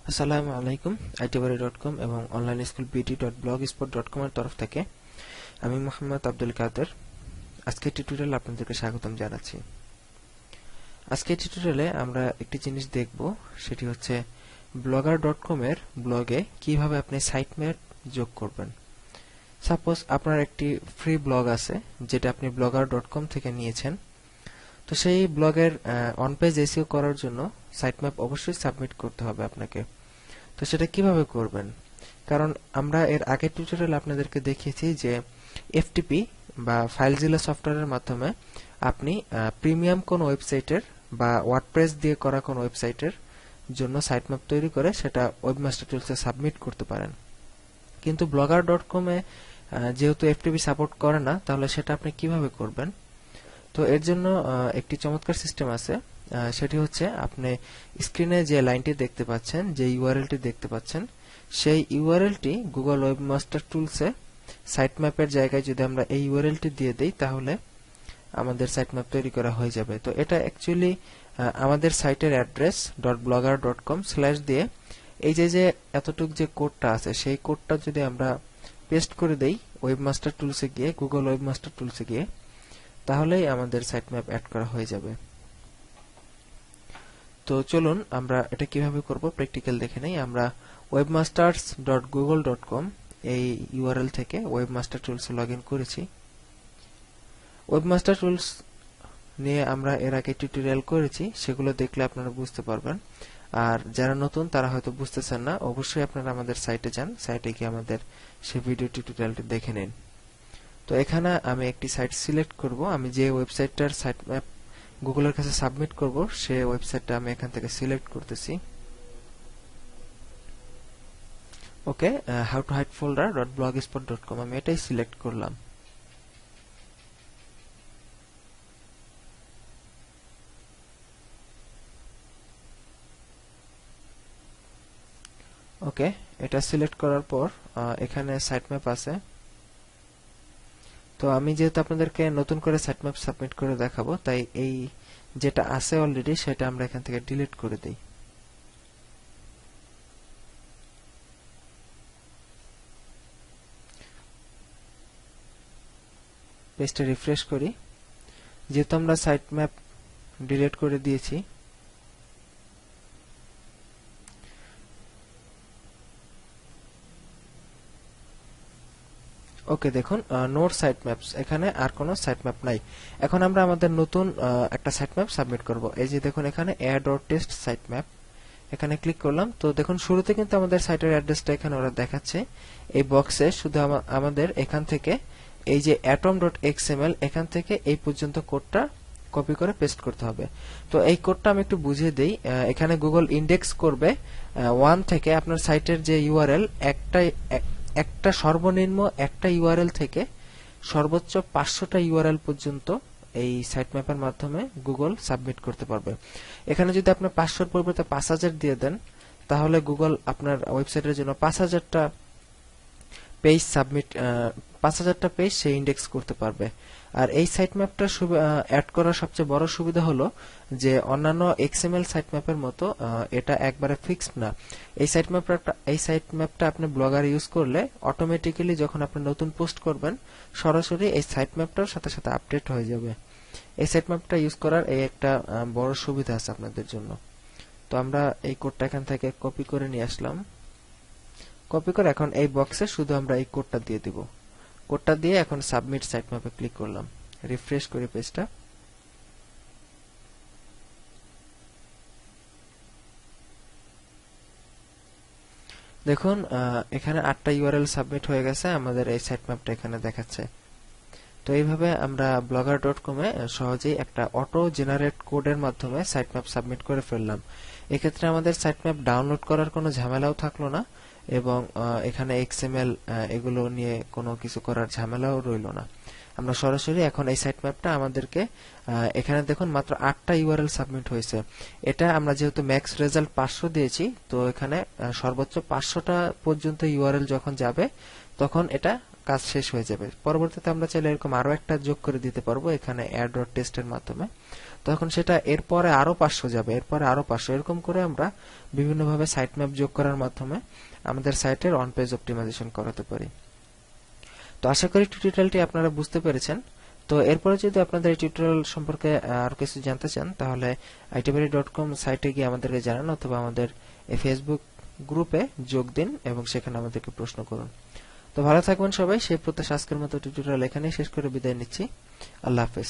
আসসালামু আলাইকুম itbari.com এবং অনলাইন স্কুল bt.blogspot.com এর তরফ থেকে আমি মোহাম্মদ আব্দুল কাদের আজকের টিউটোরিয়ালে আপনাদেরকে স্বাগতম জানাচ্ছি। আজকের টিউটোরিয়ালে আমরা একটি জিনিস দেখব, সেটি হচ্ছে blogger.com এর ব্লগে কিভাবে আপনি সাইট ম্যাপ যোগ করবেন। সাপোজ আপনার একটি ফ্রি ব্লগ আছে যেটা আপনি blogger.com থেকে নিয়েছেন। তো সেই ব্লগের অন পেজ এসইও করার জন্য সাইট ম্যাপ অবশ্যই সাবমিট করতে হবে আপনাকে। তো সেটা কিভাবে করবেন, কারণ আমরা এর আগের টিউটোরিয়ালে আপনাদেরকে দেখিয়েছি যে এফটিপি বা ফাইলজিলা সফটওয়্যারের মাধ্যমে আপনি প্রিমিয়াম কোন ওয়েবসাইটের বা ওয়ার্ডপ্রেস দিয়ে করা কোন ওয়েবসাইটের জন্য সাইট ম্যাপ তৈরি করে সেটা ওয়েবমাস্টার টুলসে সাবমিট করতে পারেন। কিন্তু blogger.com এ যেহেতু এফটিপি সাপোর্ট করে না, তাহলে সেটা আপনি কিভাবে করবেন? তো এর জন্য একটি চমৎকার সিস্টেম আছে। সেটি হচ্ছে আপনি স্ক্রিনে যে লাইনটি দেখতে পাচ্ছেন, যে ইউআরএলটি দেখতে পাচ্ছেন, সেই ইউআরএলটি গুগল ওয়েবমাস্টার টুলসে সাইট ম্যাপের জায়গায় যদি আমরা এই ইউআরএলটি দিয়ে দেই, তাহলে আমাদের সাইট ম্যাপ তৈরি করা হয়ে যাবে। তো এটা অ্যাকচুয়ালি আমাদের সাইটের অ্যাড্রেস .blogger.com/ দিয়ে এই যে এতটুক যে কোডটা আছে, সেই কোডটা যদি আমরা পেস্ট করে দেই ওয়েবমাস্টার টুলসে গিয়ে, গুগল ওয়েবমাস্টার টুলসে গিয়ে, তাহলেই আমাদের সাইট ম্যাপ অ্যাড করা হয়ে যাবে। তো চলুন আমরা এটা কিভাবে করব প্র্যাকটিক্যাল দেখে নেই। আমরা webmasters.google.com এই ইউআরএল থেকে ওয়েবমাস্টার টুলসে লগইন করেছি। ওয়েবমাস্টার টুলস নিয়ে আমরা এর আগে টিউটোরিয়াল করেছি, সেগুলো দেখলে আপনারা বুঝতে পারবেন। আর যারা নতুন তারা হয়তো বুঝতেছেন না, অবশ্যই আপনারা আমাদের সাইটে যান, সাইটে গিয়ে আমাদের সেই ভিডিও টিউটোরিয়ালটি দেখে নিন। তো এখানে আমি একটি সাইট সিলেক্ট করব। আমি যে ওয়েবসাইটটার সাইট ম্যাপ গুগলের কাছে সাবমিট করব, সেই ওয়েবসাইটটা আমি এখান থেকে সিলেক্ট করতেছি। ওকে, how to hide folder.blogspot.com আমি এটাই সিলেক্ট করলাম। ওকে, এটা সিলেক্ট করার পর এখানে সাইট ম্যাপ আছে। তো আমি যেহেতু আপনাদেরকে নতুন করে সাইট ম্যাপ সাবমিট করে দেখাবো, তাই এই যেটা আছে অলরেডি সেটা আমরা এখান থেকে ডিলিট করে দেই। পেজটা রিফ্রেশ করি। যেহেতু আমরা সাইট ম্যাপ ডিলিট করে দিয়েছি, ওকে দেখুন নোট সাইট ম্যাপস, এখানে আর কোনো সাইট ম্যাপ নাই। এখন আমরা আমাদের নতুন একটা সাইট ম্যাপ সাবমিট করব। এই যে দেখুন এখানে add.test সাইট ম্যাপ, এখানে ক্লিক করলাম। তো দেখুন শুরুতে কিন্তু আমাদের সাইটের অ্যাড্রেসটা এখানে ওরা দেখাচ্ছে এই বক্সে। শুধু আমাদের এখান থেকে এই যে atom.xml, এখান থেকে এই পর্যন্ত কোডটা কপি করে পেস্ট করতে হবে। তো এই কোডটা আমি একটু বুঝিয়ে দেই। এখানে গুগল ইন্ডেক্স করবে 1 থেকে আপনার সাইটের যে ইউআরএল, একটা সর্বনিম্ন একটা ইউআরএল থেকে সর্বোচ্চ 500টা ইউআরএল পর্যন্ত এই সাইট ম্যাপের মাধ্যমে গুগল সাবমিট করতে পারবে। এখানে যদি আপনি 500 এর পরিবর্তে 5000 দিয়ে দেন, তাহলে গুগল আপনার ওয়েবসাইটের জন্য 5000টা পেজ সাবমিট 5000টা পেজ সে ইন্ডেক্স করতে পারবে। আর এই সাইট ম্যাপটা অ্যাড করার সবচেয়ে বড় সুবিধা হলো যে অন্যান্য এক্সএমএল সাইট ম্যাপের মতো এটা একবারে ফিক্সড না। এই সাইট ম্যাপটা আপনি ব্লগার ইউজ করলে অটোমেটিক্যালি যখন আপনি নতুন পোস্ট করবেন, সরাসরি এই সাইট ম্যাপটার সাথে সাথে আপডেট হয়ে যাবে। এই সাইট ম্যাপটা ইউজ করার এই একটা বড় সুবিধা আছে আপনাদের জন্য। তো আমরা এই কোডটা এখান থেকে কপি করে নিয়ে আসলাম। কপি করে এখন এই বক্সে শুধু আমরা এই কোডটা দিয়ে দিব। কোডটা দিয়ে এখন সাবমিট সাইট ম্যাপে ক্লিক করলাম। রিফ্রেশ করি পেজটা। দেখুন এখানে 8টা ইউআরএল সাবমিট হয়ে গেছে, আমাদের এই সাইট ম্যাপটা এখানে দেখাচ্ছে। তো এইভাবে আমরা blogger.com এ সহজেই একটা অটো জেনারেট কোডের মাধ্যমে সাইট ম্যাপ সাবমিট করে ফেললাম। এক্ষেত্রে আমাদের সাইট ম্যাপ ডাউনলোড করার কোনো ঝামেলাও থাকলো না, এবং এখানে এক্সএমএল এগুলো নিয়ে কোনো কিছু করার ঝামেলাও রইলো না। আমরা সরাসরি এখন এই সাইট ম্যাপটা আমাদেরকে এখানে দেখুন মাত্র 8টা ইউআরএল সাবমিট হয়েছে। এটা আমরা যেহেতু ম্যাক্স রেজাল্ট 500 দিয়েছি, তো এখানে সর্বোচ্চ 500টা পর্যন্ত ইউআরএল যখন যাবে, তখন এটা কাজ শেষ হয়ে যাবে। পরবর্তীতে আমরা চাইলে এরকম আরো একটা যোগ করে দিতে পারবো এখানে অ্যাড ডট টেস্টের মাধ্যমে। তখন সেটা এরপরে আরো 500 যাবে, এরপরে আরো 500, এরকম করে আমরা বিভিন্নভাবে সাইট ম্যাপ যোগ করার মাধ্যমে আমাদের সাইটের অন পেজ অপটিমাইজেশন করাতে পারি। তো আশা করি টিউটোরিয়ালটি আপনারা বুঝতে পেরেছেন। তো এরপরে যদি আপনাদের এই টিউটোরিয়াল সম্পর্কে আরো কিছু জানতে চান তাহলে itbari.com সাইটে গিয়ে আমাদেরকে জানান অথবা আমাদের এই ফেসবুক গ্রুপে যোগ দিন এবং সেখানে আমাদেরকে প্রশ্ন করুন। তো ভালো থাকবেন সবাই, সেই প্রত্যাশা আজকের মতো টিউটোরিয়াল এখানেই শেষ করে বিদায় নিচ্ছি। আল্লাহ হাফেজ।